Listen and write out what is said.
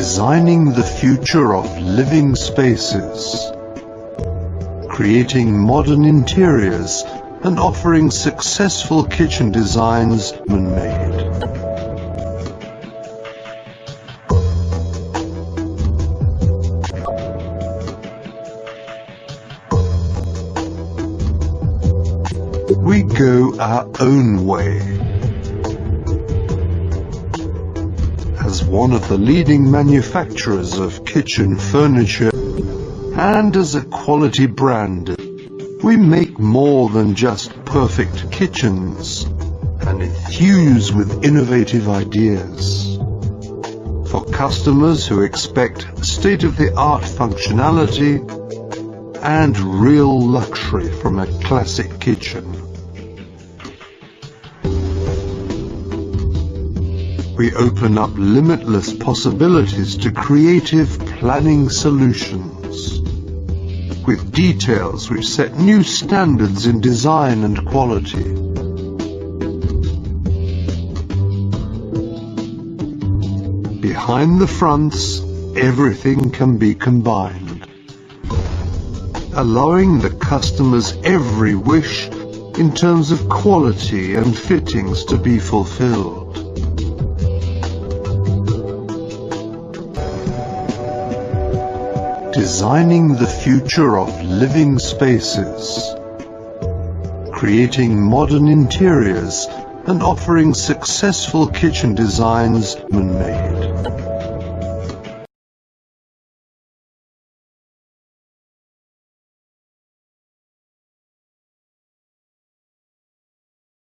Designing the future of living spaces, creating modern interiors and offering successful kitchen designs man-made. We go our own way. As one of the leading manufacturers of kitchen furniture and as a quality brand, we make more than just perfect kitchens and enthuse with innovative ideas. For customers who expect state-of-the-art functionality and real luxury from a classic kitchen. We open up limitless possibilities to creative planning solutions, with details which set new standards in design and quality. Behind the fronts, everything can be combined, allowing the customer's every wish in terms of quality and fittings to be fulfilled. Designing the future of living spaces, creating modern interiors and offering successful kitchen designs man-made.